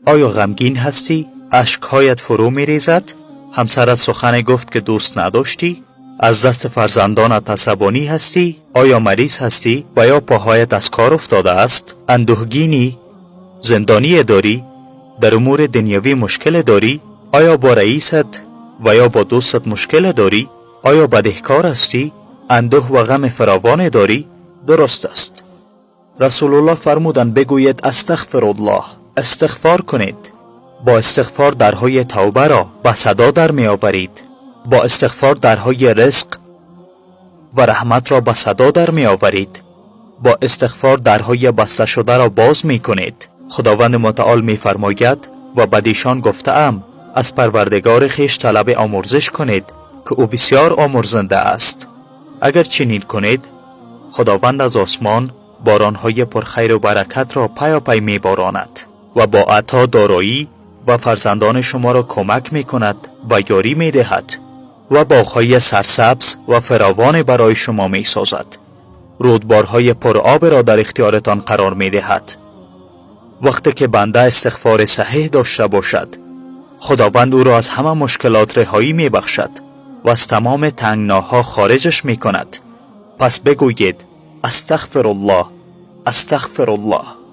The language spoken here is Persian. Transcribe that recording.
آیا غمگین هستی؟ اشکهایت فرو می ریزد؟ همسرت سخن گفت که دوست نداشتی؟ از دست فرزندانت عصبانی هستی؟ آیا مریض هستی و یا پاهایت از کار افتاده است؟ اندوهگینی؟ زندانی داری؟ در امور دنیوی مشکل داری؟ آیا با رئیست و یا با دوستت مشکل داری؟ آیا بدهکار هستی؟ اندوه و غم فراوان داری؟ درست است. رسول الله فرمودند بگوید استغفر الله، استغفار کنید. با استغفار درهای توبه را به صدا در می آورید. با استغفار درهای رزق و رحمت را به صدا در می آورید. با استغفار درهای بسته شده را باز می کنید. خداوند متعال می فرماید و بدیشان گفته ام از پروردگار خویش طلب آمرزش کنید که او بسیار آمرزنده است. اگر چنین کنید خداوند از آسمان بارانهای پرخیر و برکت را پیاپی می باراند و با عطا دارایی و فرزندان شما را کمک می کند و یاری می دهد و باغهای سرسبز و فراوان برای شما می سازد. رودبارهای پرآب را در اختیارتان قرار می دهد. وقتی که بنده استغفار صحیح داشته باشد خداوند او را از همه مشکلات رهایی می بخشد و از تمام تنگناها خارجش می کند. پس بگویید استغفر الله، استغفر الله.